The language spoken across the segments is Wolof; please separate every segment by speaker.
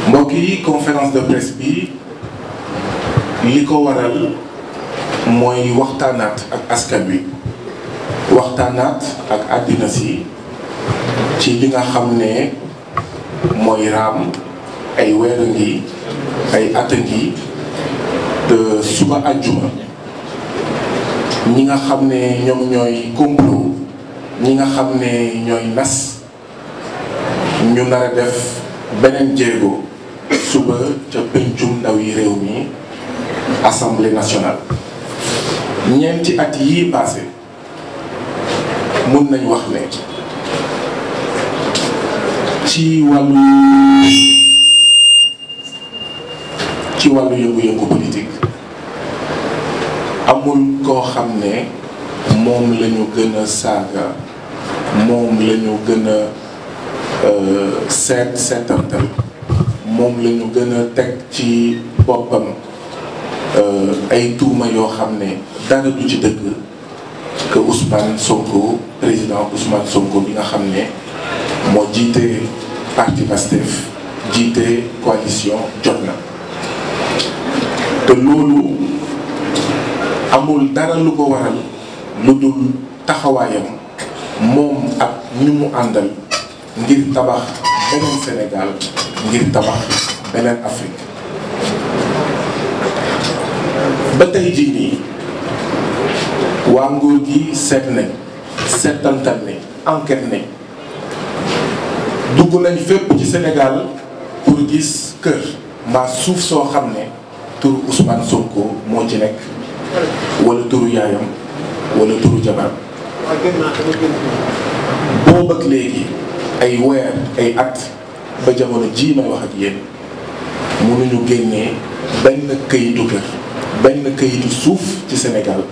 Speaker 1: mbokk yi conférence de presse bi li ko waral mooy waxtaanaat ak askan wi waxtaanaat ak àddina si ci li nga xam ne mooy raam ay weer a ngi ay at a ngi te suba àjjuma ñi nga xam ne ñoom ñooy complot ñi nga xam ne ñooy nas ñu nar a def beneen jéego suba ca pencum ndaw yi réew mi assemblée nationale ñeenti at yii passé mun nañ wax ne ci wàllu yëngu-yëngu politique amul koo xam ne moom la ñu gën a saaga moom la ñu gën a seetantal moom la ñu gën a teg ci boppam ay tuuma yoo xam ne dara du ci dëgg que Ousmane Sonko président Ousmane Sonko bi nga xam ne moo jiite parti Pastef jiite coalition Jotna te loolu amul dara lu ko waral lu dul taxawaayam moom ak ñu mu àndal ngir tabax beneen Sénégal ngir tabax beneen Afrique ba tey jii nii waa nguur gi seet nañ seetantal ne enquête nañ dugg nañ fépp ci Sénégal pour gis kër mbaa suuf soo xam ne turu Ousmane Sonko moo ci nekk wala turu yaayam wala turu jabaram boobu ak léegi ay weer ay at ba jamono jii may wax ak yéen mënuñu génnee benn këyitu kër benn këyitu suuf ci Sénégal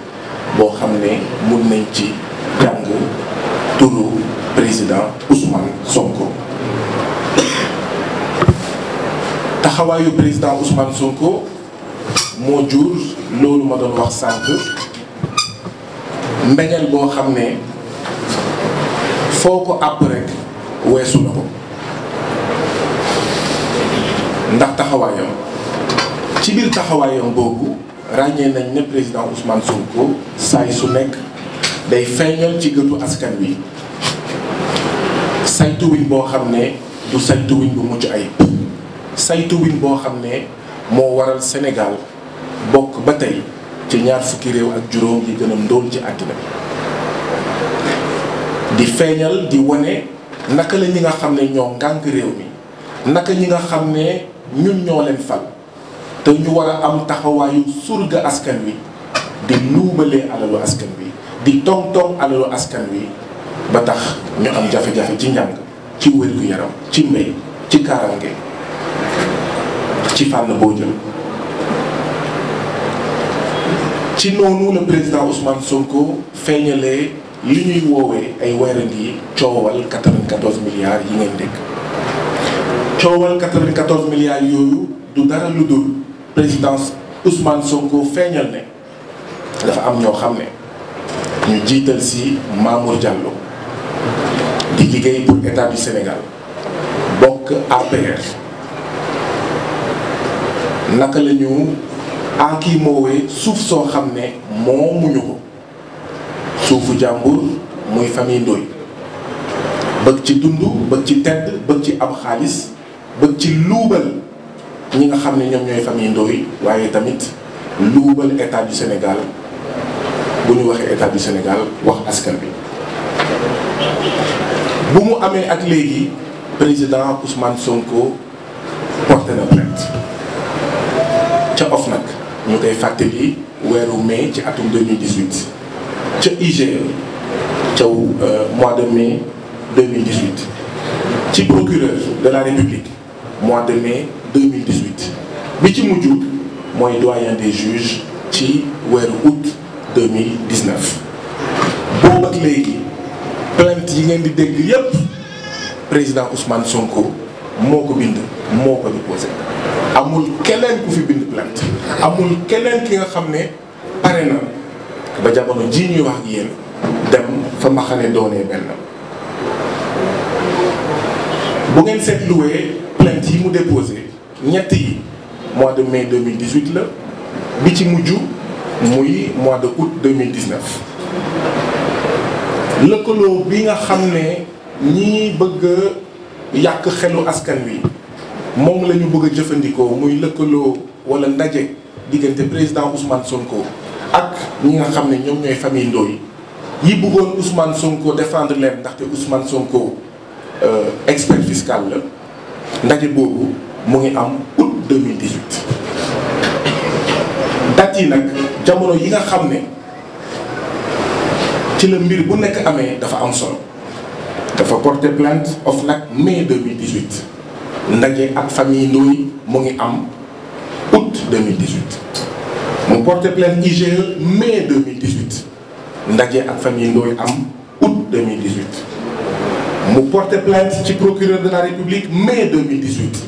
Speaker 1: boo xam ne mun nañ ci jàng turu président Ousmane Sonko. taxawaayu président Ousmane Sonko moo jur loolu ma doon wax sànq mbeñeel boo xam ne foo ko àpp rek weesu na ko ndax taxawaayam ci biir taxawaayam boobu ràññee nañ ne président Ousmane Sonko saay su nekk day feeñal ci gëtu askan wi saytuwin boo xam ne du saytuwin bu mucc ayib saytuwin boo xam ne moo waral Sénégal bokk ba tey ci ñaar fukki réew ak juróom yi gën a ndóol ci àddina di feeñal di wane naka la ñi nga xam ne ñoo ngànk réew mi naka ñi nga xam ne ñun ñoo leen fal te ñu war a am taxawaayu surga askan wi di luubalee alalu askan wi di tong-tong alalu askan wi ba tax ñu am jafe-jafe ci njàng ci wér-gu-yaram ci mbéy ci kaaraange ci fànn boo jël ci noonu le président Ousmane Sonko feeñalee li ñuy woowee ay weerandi yi coowal 94 milliards yi ngeen dégg coowal 94 milliards yooyu du dara lu dul président Ousmane Sonko feeñal ne dafa am ñoo xam ne ñu jiital si Mamour Diallo di liggéey pour état du Sénégal bokk APR naka la ñu kii moowee suuf soo xam ne moomuñu ko suufu jàmbur muy famille Ndoye bëgg ci dund bëgg ci tedd bëgg ci am xaalis bëgg ci luubal ñi nga xam ne ñoom ñooy famille Ndoye waaye tamit luubal état du Sénégal bu ñu waxee état du Sénégal wax askan bi bu mu amee ak léegi président Ousmane Sonko porté na plainte ca OFNAC ñu koy fàttali weeru mai ci atum 2018 ca IGE ca mois de mai 2018 ci procureur de la République mois de mai 2018 bi ci mujj mooy doyen des juges ci weeru août 2019 boobu ak léegi plainte yi ngeen di dégg yépp président Ousmane Sonko moo ko bind moo ko déposé amul keneen ku fi bind plainte amul keneen ki nga xam ne pare na ba jamono ji ñuy wax ak yéen dem fa mbaxane doonee benn. bu ngeen seetluwee plainte yi mu déposé ñett yi mois de mai 2018 la bi ci mujj muy mois de août 2019 lëkkaloo bi nga xam ne ñii bëgg a yàq xelu askan wi moom la ñu bëgg a jëfandikoo muy lëkkaloo wala ndaje diggante président Ousmane Sonko ak ñi nga xam ne ñoom ñooy famille Ndoye yi bëggoon Ousmane Sonko défendre leen ndaxte Ousmane Sonko expert fiscal la ndaje boobu mu ngi am août 2018 date yi nag jamono yi nga xam ne ci la mbir bu nekk amee dafa am solo dafa porter plainte OFNAC mai 2018 ndaje ak famille Ndoye mu ngi am août 2018 mu porter plainte IGE mai 2018 ndaje ak famille Ndoye am août 2018 mu porter plainte ci procureur de la République mai 2018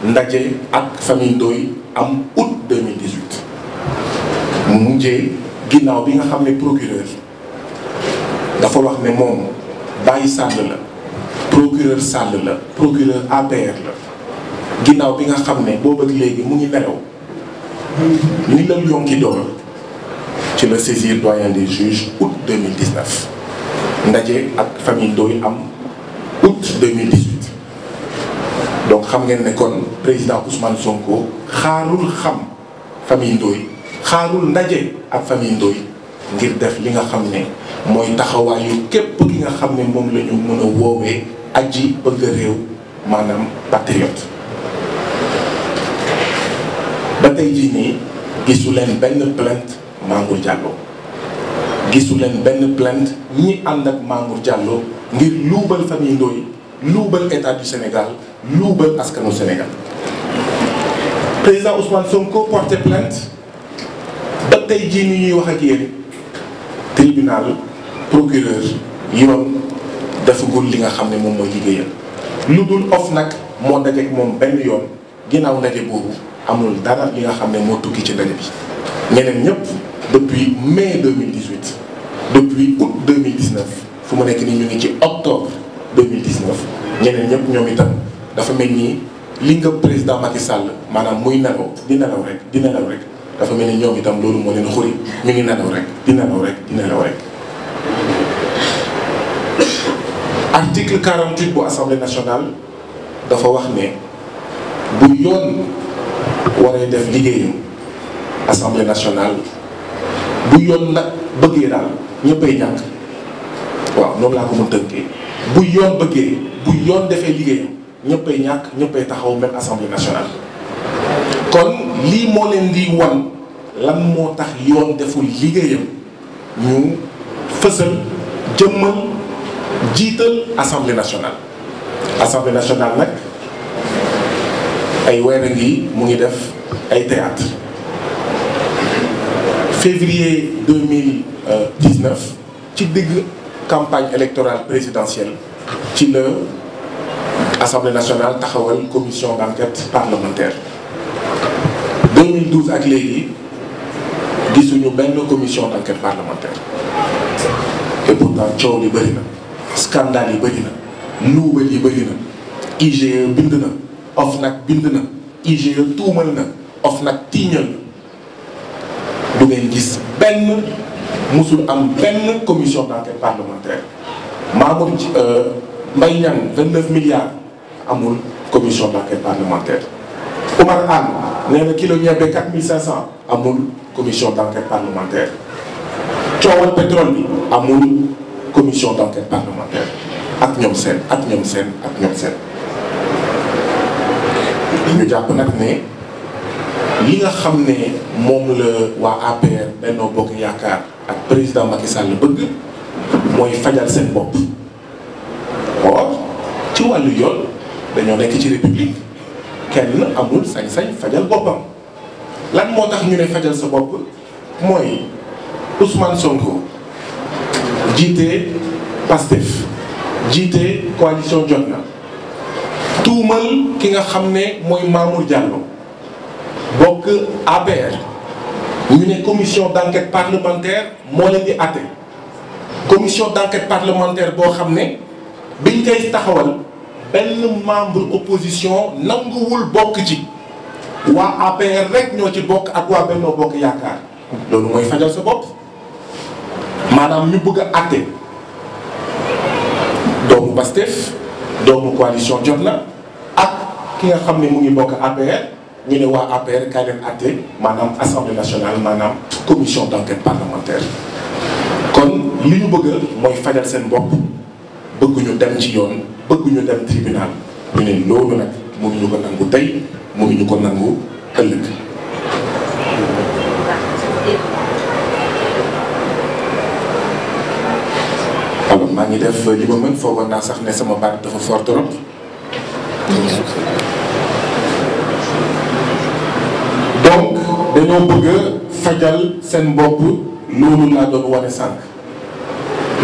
Speaker 1: ndaje ak famille Ndoye am août 2018 mu mujjee ginnaaw bi nga xam ne procureur dafa wax ne moom Baye Sall la procureur Sall la procureur APR la ginnaaw bi nga xam ne boobu ak léegi mu ngi nelaw ni la yonki door ci la saisir doyen des juges août 2019 ndaje ak famille Ndoye am août 2018 donc xam ngeen ne kon président Ousmane Sonko xaarul xam famille Ndoye xaarul ndaje ak famille Ndoye ngir def li nga xam ne mooy taxawaayu képp ki nga xam ne moom la ñu mën a woowee aji bëgg réew maanaam patriote. ba tey jii nii gisu leen benn plainte Mamour Diallo gisu leen benn plainte ñi ànd ak Mamour Diallo ngir luubal famille Ndoye luubal état du Sénégal luubal askanu Sénégal. président Ousmane Sonko porté plainte ba tey jii ni ñuy wax ak yéen tribunal procureur yoon defagul li nga xam ne moom mooy liggéeyam lu dul OFNAC moo dajeek moom benn yoon ginnaaw ndaje boobu amul dara li nga xam ne moo tukki ci ndaje bi. ñeneen ñëpp depuis mai 2018 depuis août 2019 fu mu nekk nii ñu ngi ci octobre 2019 ñeneen ñëpp ñoom itam dafa mel ni li nga président Macky Sall maanaam muy nelaw di nelaw rek di nelaw rek dafa mel ni ñoom itam loolu moo leen xuri ñu ngi nelaw rek di nelaw rek di nelaw rek. article 48 bu assemblée nationale dafa wax ne bu yoon waree def liggéeyam assemblée nationale bu yoon nag bëggee daal ñëppay ñàkk waaw noonu laa ko mën tënkee bu yoon bëggee bu yoon defee liggéeyam ñëppay ñàkk ñëppay taxaw même assemblée nationale. kon lii moo leen di wan lan moo tax yoon deful liggéeyam ñu fësal jëmmal jiital assemblée nationale. assemblée nationale nag ay weer a ngi mu ngi def ay théâtre février 2019 ci digg campagne électorale présidentielle ci la assemblée nationale taxawal commission d'enquête parlementaire 2012 ak léegi gisuñu benn commission d'enquête parlementaire et pourtant coow li bëri na scandale yi bëri na luubal yi bëri na IGE bind na OFNAC bind na IGE tuumal na OFNAC tiiñal na du ngeen gis benn musul am benn commission d'enquête parlementaire Mamour Mbaye Niang 29 milliards amul commission d'enquête parlementaire Oumar Anne nee na kilo ñebe 4500 amul commission d'enquête parlementaire coowal pétrole bi amul commission d'enquête parlementaire ak ñoom seen ak ñoom seen ak ñoom seen ñu jàpp nag ne li nga xam ne moom la waa APR Benno Bokk Yaakaar ak président Macky Sall bëgg mooy fajal seen bopp or ci wàllu yoon dañoo nekk ci république kenn amul sañ-sañ fajal boppam lan moo tax ñu ne fajal sa bopp mooy Ousmane Sonko jiite Pastef jiite coalition Jotna tuumal ki nga xam ne mooy Mamour Diallo bokk APR ñu ne commission d'enquête parlementaire moo leen di àtte commission d'enquête parlementaire boo xam ne biñ koy taxawal benn membre opposition nanguwul bokk ci waa APR rek ñoo ci bokk ak waa Benno Bokk Yaakaar loolu mooy fajal sa bopp maanaam ñu bëgg a àtte doomu Pastef doomu coalition Jotna ak ki nga xam ne mu ngi bokk APR ñu ne waa APR kaay leen àtte maanaam assemblée nationale maanaam commission d'enquête parlementaire kon li ñu bëgg mooy fajal seen bopp bëgguñu dem ci yoon bëgguñu dem tribunal ñu ne loolu nag mënuñu ko nangu tey mënuñu ko nangu ëllëg. alors maa ngi def li ma mën foogoon naa sax ne sama baat dafa fort trop. donc dañoo bëgg fajal seen bopp loolu laa doon wane sànq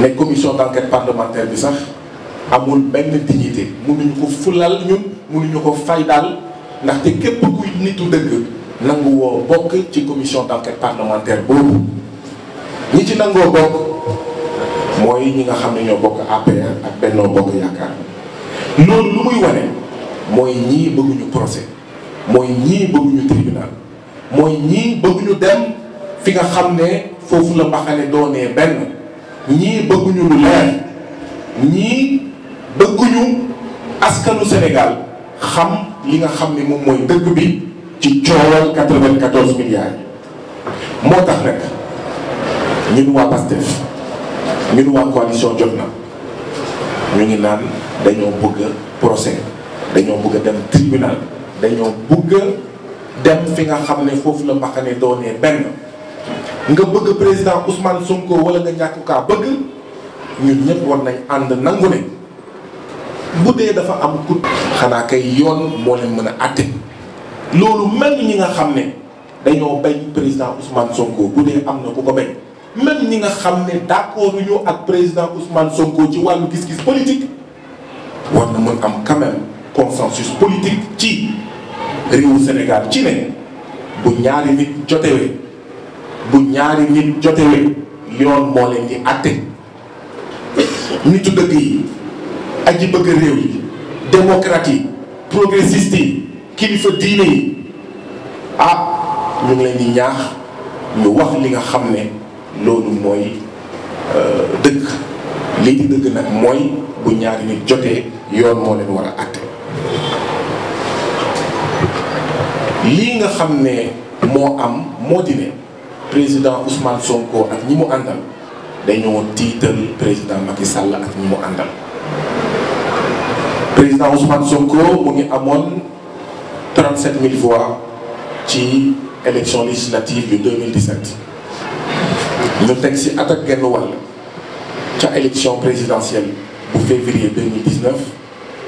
Speaker 1: ne commission d'enquête parlementaire bi sax amul benn dignité mënuñu ko fulal ñun mënuñu ko faydaal ndaxte képp kuy nitu dëgg nangu woo bokk ci commission d'enquête parlementaire boobu ñi ci nangoo bokk mooy ñi nga xam ne ñoo bokk APR ak Benno Bokk Yaakaar loolu lu muy wane mooy ñii bëgguñu procès mooy ñii bëgguñu tribunal mooy ñii bëgguñu dem fi nga xam ne foofu la mbaxane doonee benn ñii bëgguñu lu leer ñii bëgguñu askanu Sénégal xam li nga xam ne moom mooy dëgg bi ci coowal 94 milliards yi moo tax rek ñun waa Pastef ñun waa coalition Jotna ñu ngi naan dañoo bëgg procès dañoo bëgg dem tribunal dañoo bëgg dem fi nga xam ne foofu la mbaxane doonee benn nga bëgg président Ousmane Sonko wala nga ñàkk kaa bëgg ñun ñëpp war nañ ànd nangu ne bu dee dafa am kut xanaa kay yoon moo leen mën a àtte loolu même ñi nga xam ne dañoo bañ président Ousmane Sonko bu dee am na ku ko bañ même ñi nga xam ne d'accord ñu ak président Ousmane Sonko ci wàllu gis-gis politique war na mën am quand même consensus politique ci réewu Sénégal ci ne bu ñaari nit jotewee yoon moo leen di àtte nitu dëgg yi aji bëgg réew yi démocrate yi progressiste yi kilifa diine yi ñu ngi leen di ñaax ñu wax li nga xam ne loolu mooy dëgg lii di dëgg nag mooy bu ñaari nit jotee yoon moo leen war a àtte lii nga xam ne moo am moo di ne président Ousmane Sonko ak ñi mu àndal dañoo tiital président Macky Sall ak ñi mu àndal président Ousmane Sonko mu ngi amoon 37 000 voix ci élection législative yu 2017 ñu teg ci at ak genn wàll ca élection présidentielle bu février 2019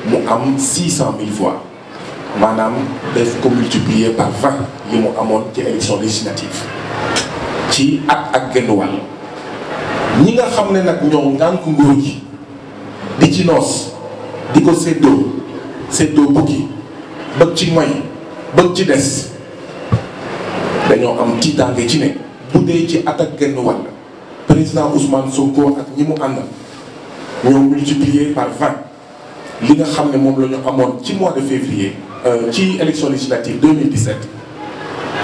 Speaker 1: mu am 600 000 voix maanaam def ko multiplier par 20 li mu amoon ci élection législative ci at ak genn wàll ñi nga xam ne nag ñoo ngànk nguur gi di ci noos di ko séddoo bukki bëgg ci moy bëgg ci des dañoo am tiitaange ci ne bu dee ci at ak genn wàll président Ousmane Sonko ak ñi mu àndal ñoo multiplier par 20 li nga xam ne moom la ñu amoon ci mois de février ci élection législative 2017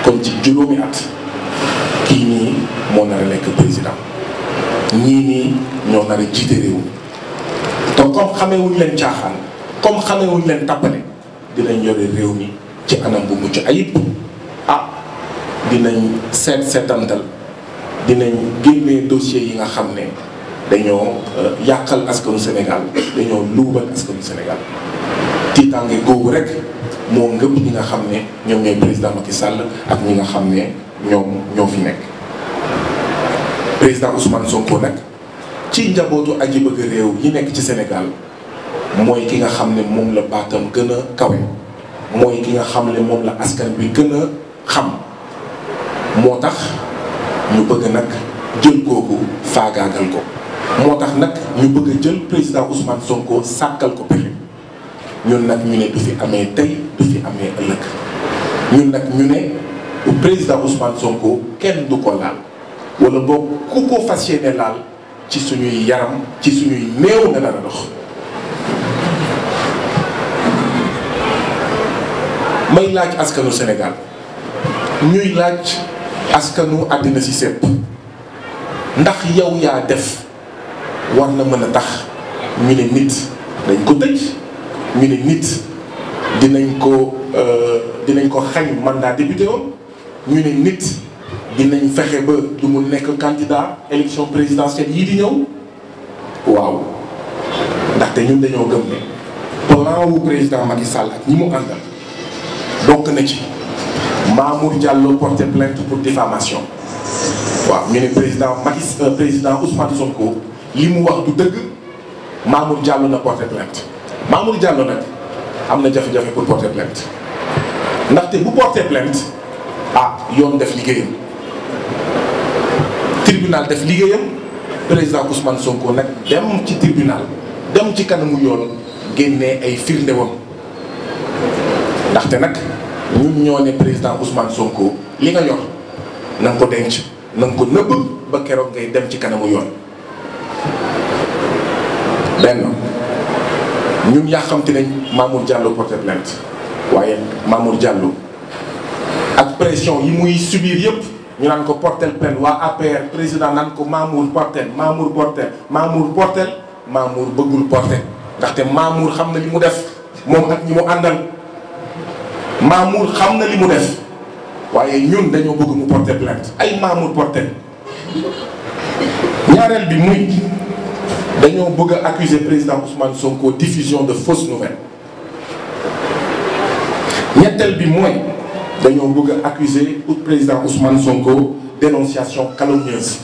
Speaker 1: kon ci juróomi at kii nii moo nar a nekk président ñii nii ñoo nar a jiite réew mi te comme xamewuñ leen caaxaan comme xamewuñ leen tappale dinañ yore réew mi ci anam bu mucc ayib dinañ seetantal dinañ génnee dossier yi nga xam ne dañoo yàqal askanu Sénégal dañoo luubal askanu Sénégal tiitaange googu rek moo ngëpp ñi nga xam ne ñoom ñooy président Macky Sall ak ñi nga xam ne ñoo fi nekk président Ousmane Sonko nag ci njabootu aji bëgg réew yi nekk ci Sénégal mooy ki nga xam ne moom la baatam gën a kawe mooy ki nga xam ne moom la askan bi gën a xam moo tax ñu bëgg nag jël kooku faagaagal ko moo tax nag ñu bëgg a jël président Ousmane Sonko sàkkal ko pexe ñun nag ñu ne du fi amee tey du fi amee ëllëg ñun nag ñu ne président Ousmane Sonko kenn du ko laal wala boog ku ko fas yéene laal ci suñuy yaram ci suñuy néew nga nar a dox. may laaj askanu Sénégal ñuy laaj askanu àddina si sépp ndax yow yaa def war na mën a tax ñu ne nit dañ ko tëj ñu ne nit dinañ ko xañ mandat député woon ñu ne nit dinañ fexe ba du mu nekk candidat élection présidentielle yii di ñëw waaw ndaxte ñun dañoo gëm ne plan wu président Macky Sall ak ñi mu àndal bokk na ci Mamour Diallo porté plainte pour diffamation waaw ñu ne président Ousmane Sonko li mu wax du dëgg Mamour Diallo na porté plainte Mamour Diallo nag am na jafe-jafe pour porter plainte ndaxte bu porter plainte yoon def liggéeyam tribunal def liggéeyam président Ousmane Sonko nag dem ci tribunal dem ci kanamu yoon génnee ay firndewam ndaxte nag ñun ñoo ne président Ousmane Sonko li nga yor na nga ko denc na nga ko nëbb ba keroog ngay dem ci kanamu yoon benn ñun yaa xam te nañ Mamour Diallo porté plainte waaye Mamour Diallo ak pression yi muy subir yëpp ñu naan ko portel plainte waa APR président naan ko Mamour portel Mamour bëggul porté ndaxte Mamour xam na li mu def moom ak ñi mu àndal Mamour xam na li mu def waaye ñun dañoo bëgg mu porté plainte ay Mamour porté ñaareel bi muy dañoo bëgg a accuser président Ousmane Sonko diffusion de fausses nouvelles ñetteel bi mooy dañoo bëgg a accuser président Ousmane Sonko dénonciation calomnieuse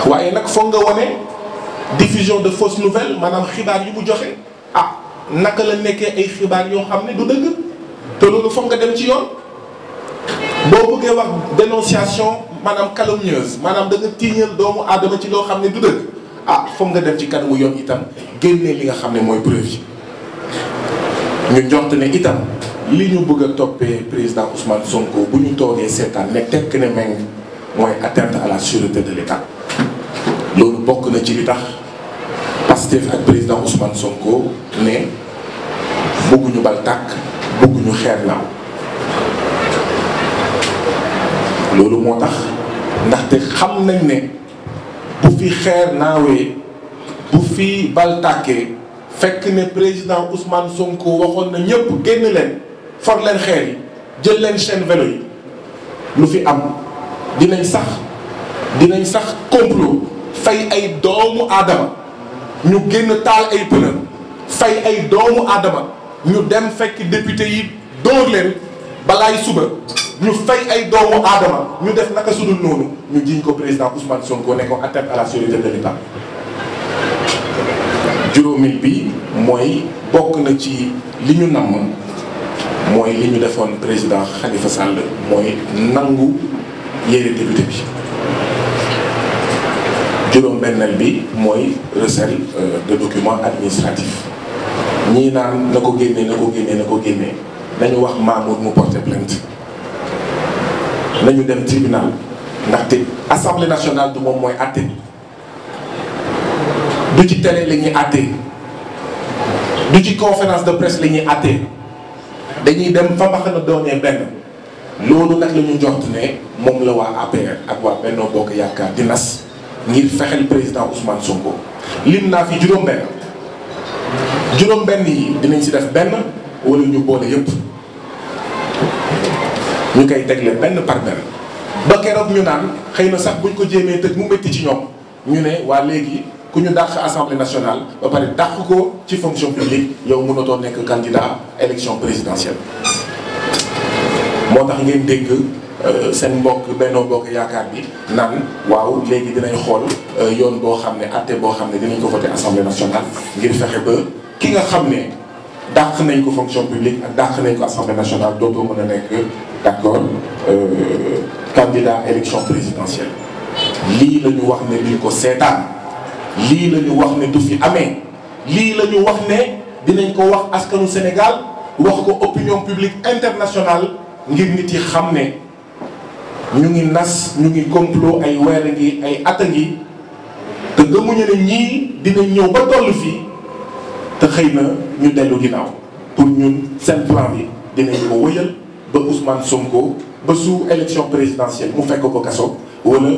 Speaker 1: waaye nag foog nga wone diffusion de fausses nouvelles maanaam xibaar yi mu joxe naka la nekkee ay xibaar yoo xam ne du dëgg te loolu foog nga dem ci yoon boo bëggee wax dénonciation maanaam calomnieuse maanaam da nga tiiñal doomu aadama ci loo xam ne du dëgg foog nga dem ci kanamu yoon itam génnee li nga xam ne mooy preuve yi ñu njort ne itam li ñu bëgg a toppee président Ousmane Sonko bu ñu toogee seetaan ne tekk ne meng mooy atteinte à la sûreté de l'État loolu bokk na ci li tax Pastef ak président Ousmane Sonko ne bëgguñu bal tàkk bëgguñu xeer naaw loolu moo tax ndaxte xam nañ ne bu fi xeer naawee bu fi bal tàkkee fekk ne président Ousmane Sonko waxoon na ñëpp génn leen for leen xeer yi jël leen chaîne vélo yi lu fi am dinañ sax complot fay ay doomu aadama ñu génn taal ay pneu fay ay doomu aadama ñu dem fekk député yi dóor leen balaay suba ñu fay ay doomu aadama ñu def naka sudul noonu ñu jiñ ko président Ousmane Sonko ne ko atteinte à la sûreté de l'État juróomil bi mooy bokk na ci li ñu namm mooy li ñu defoon président Khalifa Sall mooy nangu yére député bi juróom-benneel bi mooy recel de documents administratifs ñii naan na ko génnee nañu wax Mamour mu porter plainte nañu dem tribunal ndaxte assemblée nationale du moom mooy àtte du ci télé la ñuy àtte du ci conférence de presse la ñuy àtte dañuy dem fa mbaxana doonee benn loolu nag la ñu njort ne moom la waa APR ak waa Benno Bokk Yaakaar di nas ngir fexel président Ousmane Sonko lim naa fi juróom-benn yi dinañ si def benn wala ñu boole yëpp ñu koy tegle benn par benn ba keroog ñu naan xëy na sax buñ ko jéemee tëj mu métti ci ñoom ñu ne waa léegi ku ñu dàq assemblée nationale ba pare dàq ko ci fonction publique yow mënatoo nekk candidat élection présidentielle moo tax ngeen dégg seen mbokk Benno Bokk Yaakaar bi naan waaw léegi dinañ xool yoon boo xam ne àtte boo xam ne dinañ ko voté assemblée nationale ngir fexe ba ki nga xam ne dàq nañ ko fonction publique ak dàq nañ ko assemblée nationale dootoo mën a nekk d'accord candidat élection présidentielle lii la ñu wax ne duñ ko seetaan lii la ñu wax ne du fi amee lii la ñu wax ne dinañ ko wax askanu Sénégal wax ko opinion publique internationale ngir nit yi xam ne ñu ngi nas ñu ngi complot ay weer ngi ay at a ngi te gëmuñu ne ñii dinañ ñëw ba toll fii te xëy na ñu dellu ginnaaw pour ñun seen plan bi dinañ ko wëyal ba Ousmane Sonko ba su élection présidentielle mu fekk ko kaso wala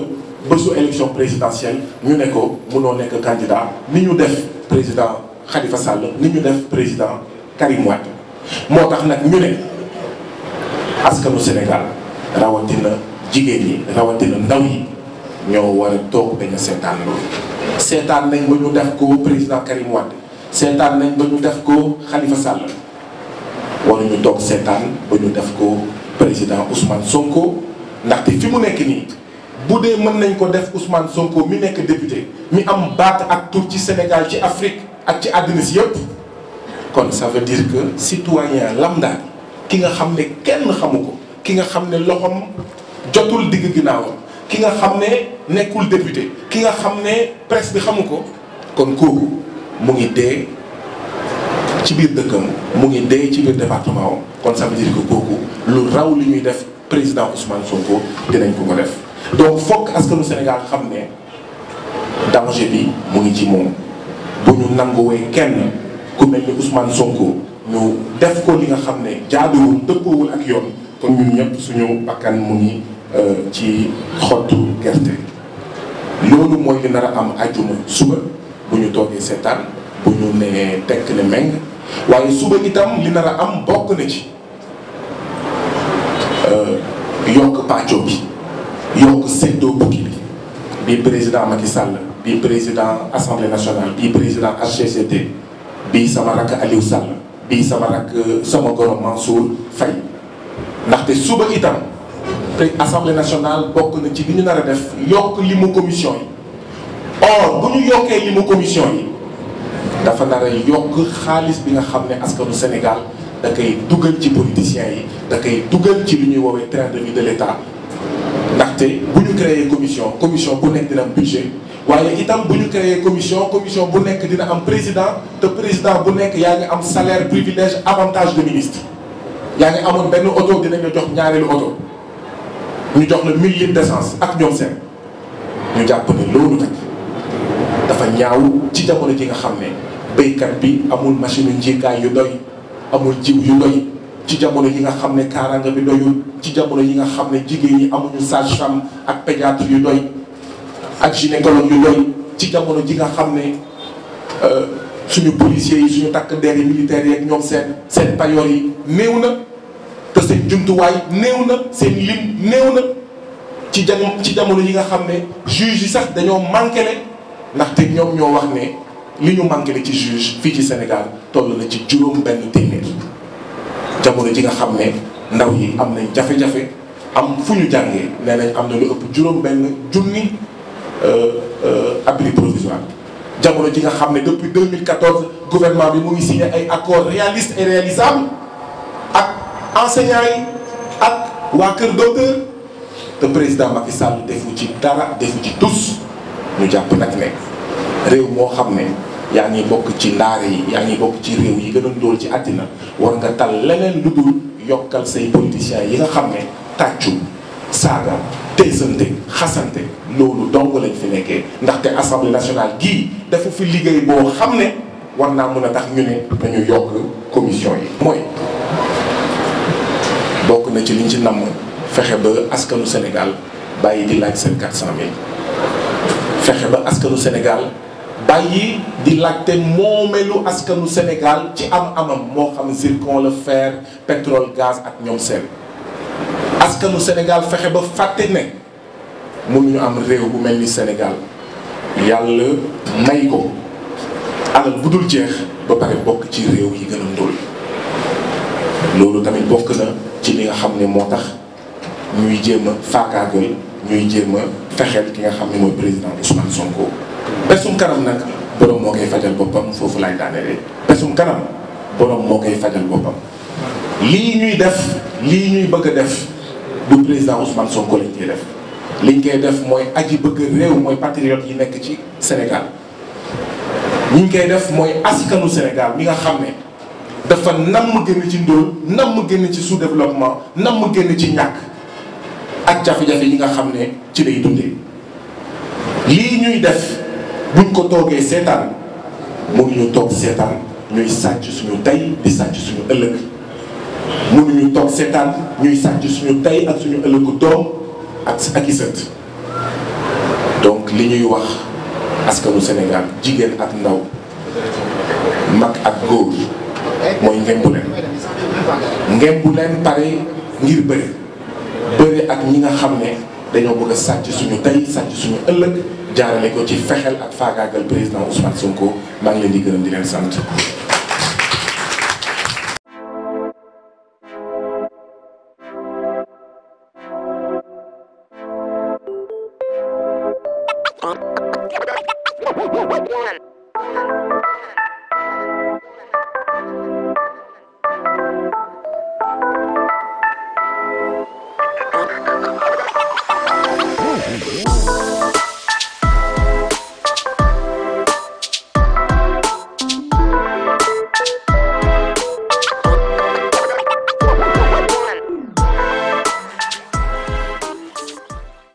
Speaker 1: ba su élection présidentielle ñu ne ko munoo nekk candidat ni ñu def président Khalifa Sall ni ñu def président Karim Wade moo tax nag ñu ne askanu Sénégal rawatina jigéen ñi rawatina ndaw yi ñoo war a toog dañu seetaan loolu seetaan nañ ba ñu def ko président Karim Wade seetaan nañ ba ñu def ko Khalifa Sall waruñu toog seetaan ba ñu def ko président Ousmane Sonko ndaxte fi mu nekk nii bu dee mën nañ ko def Ousmane Sonko mi nekk député mi am baat ak tur ci Sénégal ci Afrique ak ci àddina si yëpp kon ça veut dire que citoyen lambda ki nga xam ne kenn xamu ko ki nga xam ne loxoom jotul digg ginnaawam ki nga xam ne nekkul député ki nga xam ne presse bi xamu ko kon kooku mu ngi dee ci biir dëkkam mu ngi dee ci biir département am kon ça veut dire que kooku lu raw li ñuy def président Ousmane Sonko dinañ ko def donc fokk askanu Sénégal xam ne danger bi mu ngi ci moom bu ñu nanguwee kenn ku mel ni Ousmane Sonko ñu def ko li nga xam ne jaaduwul dëppoowul ak yoon kon ñun ñëpp suñu bakkan mu ngi ci xottu gerte loolu mooy li nar a am ajjuma suba bu ñu toogee seetaan bu ñu nee tekk ne meng waaye suba itam li nar a am bokk na ci yokk pàccoo bi yokk seddoo bukki bi bii président Macky Sall bii président assemblée nationale bii président HCCT bii sama rakk Aliou Sall bii sama rakk sama goro Mansour Faye ndaxte suba itam te assemblée nationale bokk na ci li ñu nar a def yokk limu commission yi or bu ñu yokkee limu commission yi dafa nar a yokk xaalis bi nga xam ne askanu Sénégal da koy dugal ci politiciens yi da koy dugal ci li ñuy woowee train de vie de l'État ndaxte bu ñu créer commission bu nekk dina am budget waaye itam bu ñu créer commission bu nekk dina am président te président bu nekk yaa ngi am salaire privilège avantage de ministre yaa ngi amoon benn oto dinañ la jox ñaareelu oto ñu jox la 1000 litres d'essence ak ñoom seen ñu jàpp ne loolu nag dafa ñaaw ci jamono ji nga xam ne béykat bi amul machine njiikaay yu doy amul jiw yu doy ci jamono yi nga xam ne kaaraanga bi doyul ci jamono yi nga xam ne jigéen ñi amuñu sage-femme ak pédiatre yu doy ak gynécologue yu doy ci jamono ji nga xam ne suñu policiers yi suñu takk der yi militaires yi ak ñoom seen payoor yi néew na te seen jumtuwaay néew na seen lim néew na ci jamono yi nga xam ne juge yi sax dañoo manqué le ndaxte ñoom ñoo wax ne li ñu manqué le ci juge fii ci Sénégal toll na ci juróom benn téeméer jamono ji nga xam ne ndaw yi am nañ jafe-jafe am fu ñu jàngee nee nañ am na lu ëpp juróom benn junni abri provisoire jamono ji nga xam ne depuis 2014 gouvernement bi mu ngi signé ay accords réalistes et réalisables ak enseignants yi ak waa kër docteur te président Macky Sall defu ci dara defu ci tus ñu jàpp nag ne réew moo xam ne yaa ngi bokk ci ndaare yi yaa ngi bokk ci réew yi gën a ndóol ci àddina war nga tal leneen lu dul yokkal say politiciens yi nga xam ne tàccu saaga teesante xasante loolu dong lañ fi nekkee ndaxte assemblée nationale gii dafa fi liggéey boo xam ne war naa mën a tax ñu ne dañu yokk commission yi. mooy bokk na ci liñ ci namm fexe ba askanu Sénégal bàyyi di laaj seen 400000 fexe ba askanu Sénégal bàyyi di laajte moomeelu askanu Sénégal ci am-amam moo xam zircon le fer pétrole gaz ak ñoom seen. askanu Sénégal fexe ba fàtte ne mënuñu am réew bu mel ni Sénégal yàlla may ko alal bu dul jeex ba pare bokk ci réew yi gën a ndóol loolu tamit bokk na ci li nga xam ne moo tax ñuy jéem a faakaagal ñuy jéem a fexeel ki nga xam ne mooy président Ousmane Sonko. pesum kanam nag borom moo koy fajal boppam foofu laay daanelee pesum kanam borom moo koy fajal boppam lii ñuy def lii ñuy bëgg a def du président Ousmane Sonko lañ koy def liñ koy def mooy aji bëgg réew mooy patriote yi nekk ci Sénégal ñi koy def mooy askanu Sénégal mi nga xam ne dafa namm génn ci ndóol namm génn ci sous-développement namm génn ci ñàkk ak jafe-jafe yi nga xam ne ci lay dundee lii ñuy def buñ ko toogee seetaan mënuñu toog seetaan ñuy sàcc suñu tey di sàcc suñu ëllëg mënuñu toog seetaan ñuy sàcc suñu tey ak suñu ëllëgu doom ak i sët donc li ñuy wax askanu Sénégal jigéen ak ndaw mag ak góor mooy ngembu leen pare ngir bëri ak ñi nga xam ne dañoo bëgg a sàcc suñu tey sàcc suñu ëllëg jaarale ko ci fexeel ak faagaagal président Ousmane Sonko maa ngi leen di gërëm di leen sant.
Speaker 2: One.